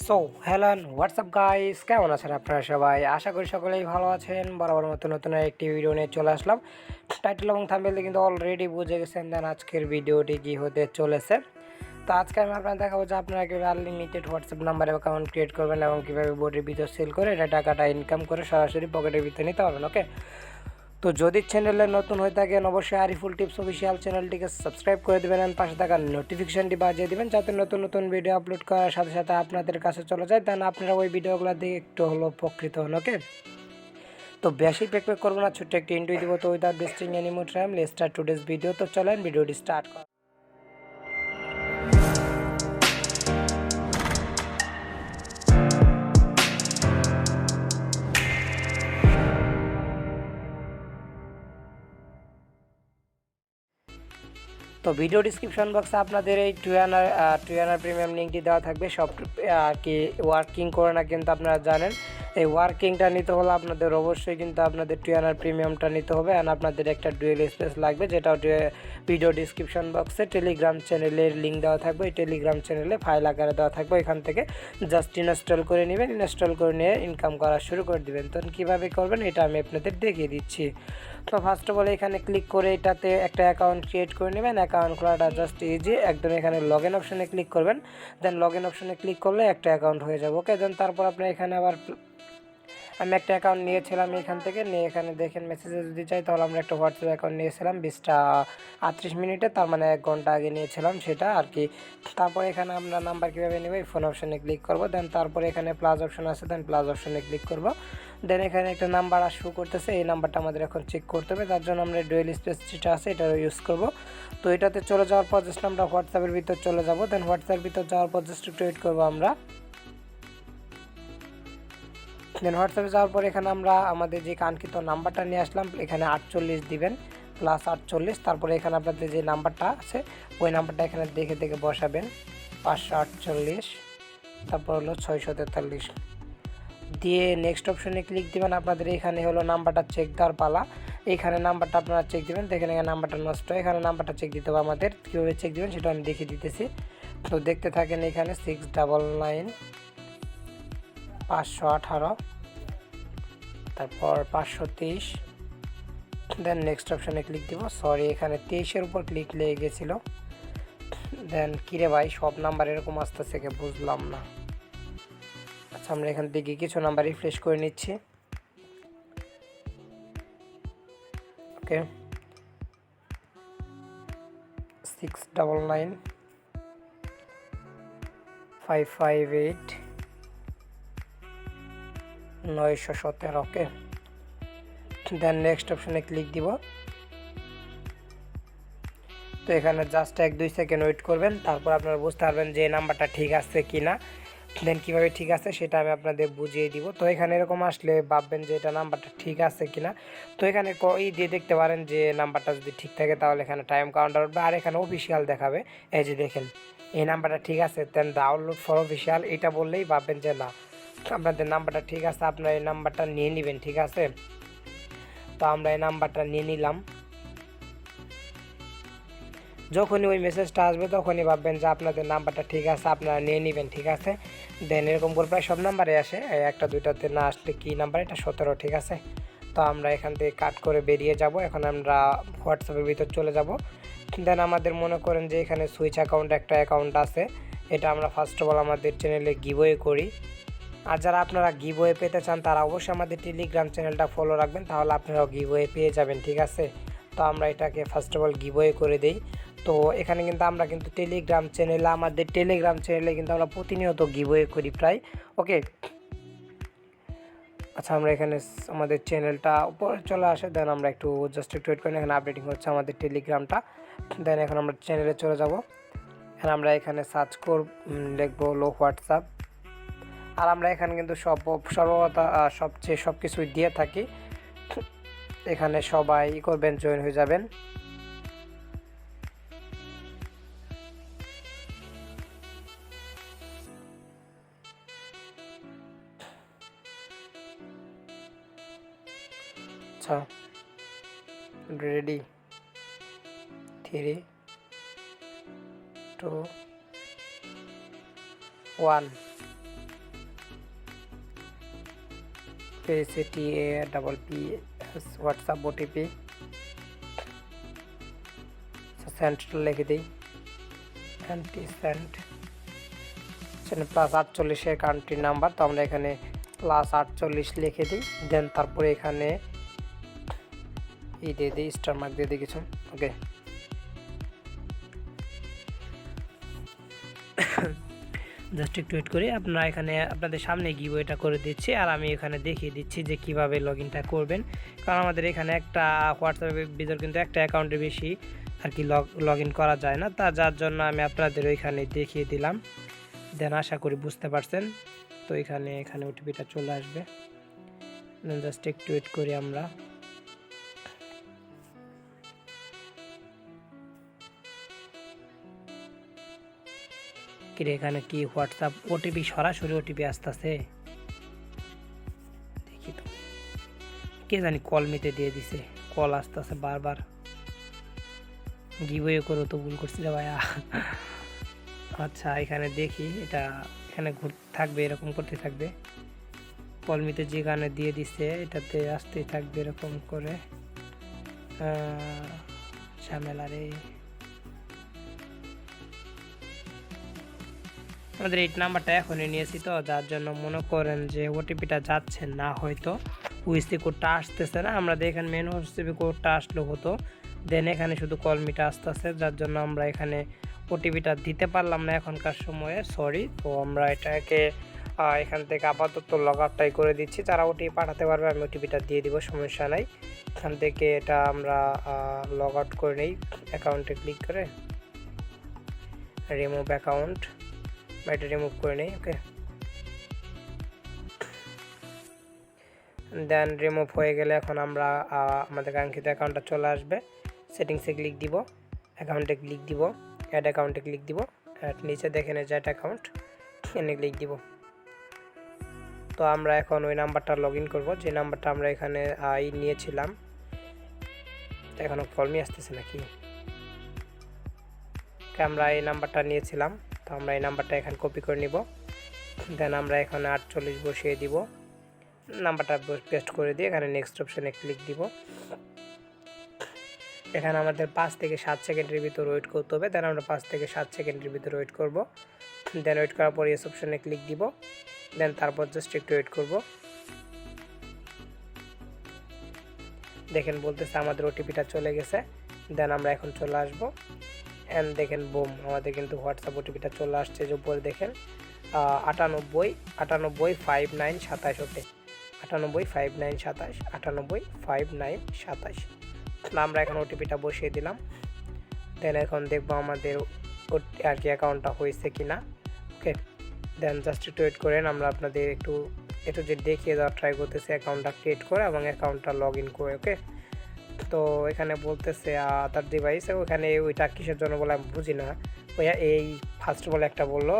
So hello and WhatsApp guys, কেমন আছেন আপনারা সবাই? আশা করি সকলেই ভালো আছেন। বরাবর মতো নতুন একটি ভিডিও নিয়ে চলে আসলাম। টাইটেল এবং থাম্বনেল কিন্তু অলরেডি বুঝে গেছেন দেন আজকের ভিডিওটি কী হতে চলেছে। তো আজকে আমি আপনারা দেখাবো যে আপনারা কীভাবে আনলিমিটেড হোয়াটসঅ্যাপ নাম্বারে অ্যাকাউন্ট ক্রিয়েট করবেন এবং কীভাবে বোর্ডের ভিতর সেল করে এটা টাকাটা ইনকাম করে সরাসরি পকেটের ভিতরে নিতে পারবেন। ওকে, তো যদি চ্যানেলে নতুন হয়ে থাকেন অবশ্যই আরিফুল টিপস অফিসিয়াল চ্যানেলটিকে সাবস্ক্রাইব করে দেবেন এবং পাশে থাকা নোটিফিকেশনটি বাজিয়ে দেবেন যাতে নতুন নতুন ভিডিও আপলোড করার সাথে সাথে আপনাদের কাছে চলে যায়, দেন আপনারা ওই ভিডিওগুলো দিয়ে একটু হলো উপকৃত হন। ওকে, তো বেশি প্যাক করবো না, ছোট্ট একটি ইন্টারভিউ দিব। তো without wasting any more time let's start today's video. তো চলেন ভিডিওটি স্টার্ট করা। তো ভিডিও ডিসক্রিপশন বক্সে আপনাদের এই টুয়ানার প্রিমিয়াম লিঙ্কটি দেওয়া থাকবে। সব আর কি ওয়ার্কিং করে না, কিন্তু আপনারা জানেন এই ওয়ার্কিংটা নিতে হলে আপনাদের অবশ্যই কিন্তু আপনাদের টুয়ানার প্রিমিয়ামটা নিতে হবে অ্যান্ড আপনাদের একটা ডুয়েল স্পেস লাগবে, যেটা ভিডিও ডিসক্রিপশন বক্সে টেলিগ্রাম চ্যানেলের লিঙ্ক দেওয়া থাকবে। এই টেলিগ্রাম চ্যানেলে ফাইল আকারে দেওয়া থাকবে, এখান থেকে জাস্ট ইনস্টল করে নেবেন। ইনস্টল করে নিয়ে ইনকাম করা শুরু করে দেবেন। তো কীভাবে করবেন এটা আমি আপনাদের দেখিয়ে দিচ্ছি। তো ফার্স্ট অফ অল এখানে ক্লিক করে এটাতে একটা অ্যাকাউন্ট ক্রিয়েট করে নেবেন। অ্যাকাউন্ট খোলাটা জাস্ট ইজি, একদম এখানে লগ ইন অপশানে ক্লিক করবেন। দেন লগ ইন অপশানে ক্লিক করলে একটা অ্যাকাউন্ট হয়ে যাবে। ওকে, দেন তারপর আপনি এখানে আবার আমি একটা অ্যাকাউন্ট নিয়েছিলাম এখান থেকে নিয়ে এখানে দেখেন মেসেজে যদি চাই তাহলে আমরা একটা হোয়াটসঅ্যাপ অ্যাকাউন্ট নিয়েছিলাম 20টা 38 মিনিটে, তার মানে 1 ঘন্টা আগে নিয়েছিলাম সেটা আর কি। তারপরে এখানে আমরা নাম্বার কীভাবে নেব, এই ফোন অপশানে ক্লিক করব। দেন তারপরে এখানে প্লাস অপশান আছে, দেন প্লাস অপশানে ক্লিক করব। দেন এখানে একটা নাম্বার শো করতেছে, এই নাম্বারটা আমাদের এখন চেক করতে হবে। তার জন্য আমরা ডুয়েল স্পেস যেটা আছে এটা ইউজ করব। তো এটাতে চলে যাওয়ার পর জাস্ট আমরা হোয়াটসঅ্যাপের ভিতর চলে যাব। দেন হোয়াটসঅ্যাপের ভিতর যাওয়ার পর জাস্ট একটু ওয়েট করবো আমরা। দেন হোয়াটসঅ্যাপে যাওয়ার পর এখানে আমরা আমাদের যে কাঙ্ক্ষিত নাম্বারটা নিয়ে আসলাম, এখানে 48 দিবেন, +48। তারপরে এখানে আপনাদের যে নাম্বারটা আছে ওই নাম্বারটা এখানে দেখে দেখে বসাবেন, 548, তারপর হলো 643 দিয়ে নেক্সট অপশনে ক্লিক দিবেন। আপনাদের এখানে হলো নাম্বারটা চেক দেওয়ার পালা। এখানে নাম্বারটা আপনারা চেক দিবেন। দেখেন এখানে নাম্বারটা নষ্ট, এখানে নাম্বারটা চেক দিতে হবে আমাদের। কীভাবে চেক দিবেন সেটা আমি দেখিয়ে দিতেছি। তো দেখতে থাকেন, এখানে 699 518, তারপর 523, দেন নেক্সট অপশানে ক্লিক দিব। সরি, এখানে 23-এর উপর ক্লিক লেগে গেছিলো। দেন কিরে ভাই সব নাম্বার এরকম আসতেছে, বুঝলাম না। আচ্ছা, আমরা এখান থেকে কিছু নাম্বার রিফ্রেশ করে নিচ্ছি। ওকে, 699 558 917। ওকে, দেন নেক্সট অপশানে ক্লিক দিব। তো এখানে জাস্ট 1-2 সেকেন্ড ওয়েট করবেন, তারপর আপনারা বুঝতে পারবেন যে নাম্বারটা ঠিক আছে কি না। দেন কীভাবে ঠিক আছে সেটা আমি আপনাদের বুঝিয়ে দিব। তো এখানে এরকম আসলে ভাববেন যে এটা নাম্বারটা ঠিক আছে কি না। তো এখানে দিয়ে দেখতে পারেন যে নাম্বারটা যদি ঠিক থাকে তাহলে এখানে টাইম কাউন্টার উঠবে, আর এখানে অফিসিয়াল দেখাবে। এই যে দেখেন এই নাম্বারটা ঠিক আছে, দেন ডাউনলোড ফর অফিসিয়াল এটা বললেই ভাববেন যে না আপনাদের নাম্বারটা ঠিক আছে, আপনারা এই নাম্বারটা নিয়ে নেবেন। ঠিক আছে, তো আমরা এই নাম্বারটা নিয়ে নিলাম। যখনই ওই মেসেজটা আসবে তখনই ভাববেন যে আপনাদের নাম্বারটা ঠিক আছে, আপনারা নিয়ে নেবেন। ঠিক আছে, দেন এরকম করে প্রায় সব নাম্বারে আসে, একটা দুইটাতে না আসলে কী নাম্বার, এটা 17। ঠিক আছে, তো আমরা এখান থেকে কাট করে বেরিয়ে যাব। এখন আমরা হোয়াটসঅ্যাপের ভিতর চলে যাব। দেন আমাদের মনে করেন যে এখানে সুইচ অ্যাকাউন্ট একটা অ্যাকাউন্ট আছে, এটা আমরা ফার্স্ট অফ অল আমাদের চ্যানেলে গিভওয়ে করি। আর যারা আপনারা গিভওয়ে পেতে চান তারা অবশ্যই আমাদের টেলিগ্রাম চ্যানেলটা ফলো রাখবেন, তাহলে আপনারাও গিভওয়ে পেয়ে যাবেন। ঠিক আছে, তো আমরা এটাকে ফার্স্ট অফ অল গিভওয়ে করে দিই। তো এখানে কিন্তু আমরা কিন্তু আমাদের টেলিগ্রাম চ্যানেলে কিন্তু আমরা প্রতিনিয়ত গিভওয়ে করি প্রায়। ওকে, আচ্ছা, আমরা এখানে আমাদের চ্যানেলটা উপরে চলে আসে। দেন আমরা একটু জাস্ট একটু ওয়েট করি, এখানে আপডেটিং হচ্ছে আমাদের টেলিগ্রামটা। দেন এখন আমরা চ্যানেলে চলে যাব। আর আমরা এখানে সার্চ লিখবো লো হোয়াটসঅ্যাপ। আর আমরা এখানে কিন্তু সর্বদা সব কিছুই দিয়ে থাকি। এখানে সবাই করবেন, জয়েন হয়ে যাবেন। আচ্ছা, রেডি, 3 2 1 SATAPPS হোয়াটসঅ্যাপ ওটিপি সেন্টটা লিখে দিই, অ্যান্টি সেন্ট +48 কান্ট্রি নাম্বার, তো আমরা এখানে +48 লিখে দিই। দেন তারপরে এখানে দিয়ে দিই, স্টার মার্ক দিয়ে দিই কিছু। ওকে, জাস্ট একটু ওয়েট করি। আপনারা এখানে আপনাদের সামনে গিভওয়েটা করে দিচ্ছি, আর আমি এখানে দেখিয়ে দিচ্ছি যে কিভাবে লগ ইনটা করবেন। কারণ আমাদের এখানে একটা হোয়াটসঅ্যাপের ভিতর কিন্তু একটা অ্যাকাউন্টের বেশি আর কি লগ ইন করা যায় না, যার জন্য আমি আপনাদের ওইখানে দেখিয়ে দিলাম। দেন আশা করি বুঝতে পারছেন। তো এখানে ওটিপিটা চলে আসবে। দেন জাস্ট একটু ওয়েট করি আমরা। এখানে কি হোয়াটসঅ্যাপ ওটিপি, সরাসরি ওটিপি আসতেছে? দেখি তো, কে জানি কল মিতে দিয়ে দিছে, কল আসতেছে বারবার। গিভওয়ে করে তো ভুল করছি রে ভাইয়া। আচ্ছা, এখানে দেখি, এটা এখানে থাকবে, এরকম করতে থাকবে। কল মিতে যে গানে দিয়ে দিছে এটাতে আসতেই থাকবে এরকম করে। ঝামেলা রে। আমাদের 8 নাম্বারটা এখনই নিয়েছি, তো যার জন্য মনে করেন যে ওটিপিটা যাচ্ছে না, হয়তো ওইসি কোডটা আসতেছে না। আমাদের এখানে মেন ওইসি কোডটা আসলে হতো, দেন এখানে শুধু কলমিটা আসতেছে, যার জন্য আমরা এখানে ওটিপিটা দিতে পারলাম না এখনকার সময়ে, সরি। তো আমরা এটাকে এখান থেকে আপাতত লগ আউটটাই করে দিচ্ছি। যারা ওটিপি পাঠাতে পারবে আমি ওটিপিটা দিয়ে দিব, সমস্যা নাই। এখান থেকে এটা আমরা লগ আউট করে নিই, অ্যাকাউন্টে ক্লিক করে রিমুভ অ্যাকাউন্ট, এটা রিমুভ করে নিই। ওকে, দেন রিমুভ হয়ে গেলে এখন আমরা আমাদের কাঙ্ক্ষিত অ্যাকাউন্টটা চলে আসবে। সেটিংসে ক্লিক দিব, অ্যাকাউন্টে ক্লিক দিব, অ্যাড অ্যাকাউন্টে ক্লিক দিব, অ্যাড নিচে দেখেন অ্যাড অ্যাকাউন্ট, এনে ক্লিক দিব। তো আমরা এখন ওই নাম্বারটা লগ ইন করবো, যে নাম্বারটা আমরা এখানে নিয়েছিলাম। এখনও কলমি আসতেছে নাকি? আমরা এই নাম্বারটা নিয়েছিলাম, তো আমরা এই নাম্বারটা এখানে কপি করে নিব। দেন আমরা এখানে 48 বসিয়ে দিব, নাম্বারটা পেস্ট করে দিয়ে এখানে নেক্সট অপশানে ক্লিক দিব। এখানে আমাদের 5 থেকে 7 সেকেন্ডের ভিতর ওয়েট করতে হবে। দেন আমরা 5 থেকে 7 সেকেন্ডের ভিতর ওয়েট করব। দেন ওয়েট করার পর এস অপশানে ক্লিক দিব। দেন তারপর জাস্ট একটু ওয়েট করব। দেখেন বলতেছে আমাদের ওটিপিটা চলে গেছে। দেন আমরা এখন চলে আসবো, অ্যান্ড দেখেন বুম, আমাদের কিন্তু হোয়াটসঅ্যাপ ওটিপিটা চলে আসছে। যে উপরে দেখেন 985927 ওকে, 985927 আমরা এখন ওটিপিটা বসিয়ে দিলাম। দেন এখন দেখবো আমাদের আর কি অ্যাকাউন্টটা হয়েছে কি না। ওকে, দেন জাস্ট একটু ওয়েট করেন, আমরা আপনাদের একটু যে দেখিয়ে দেওয়ার ট্রাই করতেছি অ্যাকাউন্টটা ক্রিয়েট করে এবং অ্যাকাউন্টটা লগ ইন করে। ওকে, তো এখানে বলতেছে আদার ডিভাইস, ওখানে ওইটা কিসের জন্য বলে আমি বুঝি না। ওইয়া এই ফার্স্ট বলে একটা বললো,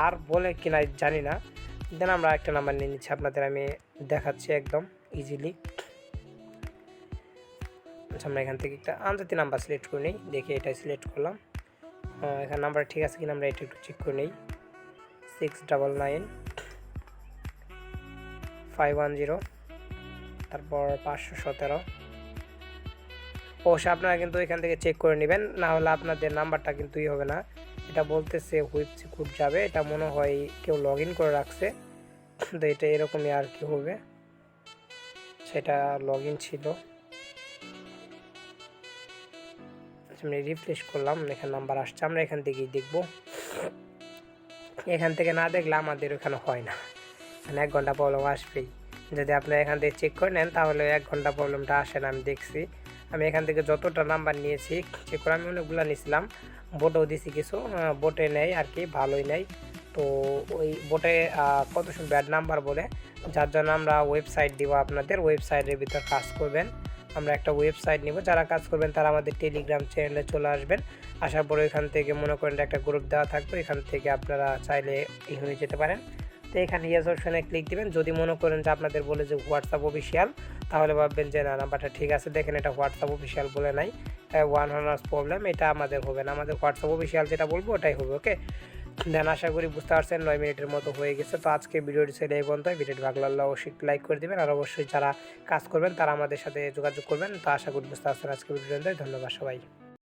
আর বলে কিনা জানি না। দেন আমরা একটা নাম্বার নিয়ে নিচ্ছি, আপনাদের আমি দেখাচ্ছি একদম ইজিলি। আচ্ছা, আমরা এখান থেকে একটা আন্তর্জাতিক নাম্বার সিলেক্ট করে নিই, দেখি এটাই সিলেক্ট করলাম। এখানে নাম্বার ঠিক আছে কিনা আমরা এটা একটু চেক করে নিই। 699510 তারপর 517। অবশ্যই আপনারা কিন্তু এখান থেকে চেক করে নেবেন, না হলে আপনাদের নাম্বারটা কিন্তু হবে না। এটা বলতেছে হুইপ সিকিউর যাবে, এটা মনে হয় কেউ লগ ইন করে রাখছে, তো এটা এরকমই আর কি হবে, সেটা লগ ইন ছিল। আমি রিফ্রেশ করলাম, এখানে নাম্বার আসছে, আমরা এখান থেকেই দেখব। এখান থেকে না দেখলে আমাদের ওখানে হয় না, মানে 1 ঘন্টা প্রবলেম আসবেই। যদি আপনি এখান থেকে চেক করে নেন তাহলে 1 ঘন্টা প্রবলেমটা আসে না। আমি দেখছি, আমি এখান থেকে যতটা নাম্বার নিয়েছি চেক করে, আমি অনেকগুলো নিয়েছিলাম, বোটেও দিছি কিছু, বোটে নেই আর কি, ভালোই নেই। তো ওই বোটে কত সময় ব্যাড নাম্বার বলে, যার জন্য আমরা ওয়েবসাইট দিব, আপনাদের ওয়েবসাইটের ভিতর কাজ করবেন। আমরা একটা ওয়েবসাইট নিব, যারা কাজ করবেন তারা আমাদের টেলিগ্রাম চ্যানেলে চলে আসবেন। আসার পরে এখান থেকে মনে করেন একটা গ্রুপ দেওয়া থাকবে, এখান থেকে আপনারা চাইলে হয়ে যেতে পারেন। তো এখানে ইয়েস অপশানে ক্লিক দিবেন। যদি মনে করেন যে আপনাদের বলে যে হোয়াটসঅ্যাপ অফিসিয়াল, তাহলে ভাববেন যে না, নাম্বারটা ঠিক আছে। দেখেন এটা হোয়াটসঅ্যাপ অফিসিয়াল বলে নাই, 1 হনার্স প্রবলেম, এটা আমাদের হবে না। আমাদের হোয়াটসঅ্যাপ অফিসিয়াল যেটা বলবো ওটাই হবে। ওকে, দেন আশা করি বুঝতে পারছেন 9 মিনিটের মতো হয়ে গেছে। তো আজকে ভিডিওটি ছিল এই পর্যন্ত। ভিডিওটি ভালো লাগলে অবশ্যই লাইক করে দিবেন, আর অবশ্যই যারা কাজ করবেন তারা আমাদের সাথে যোগাযোগ করবেন। তো আশা করি বুঝতে পারছেন। আজকে ভিডিও ধন্যবাদ সবাই।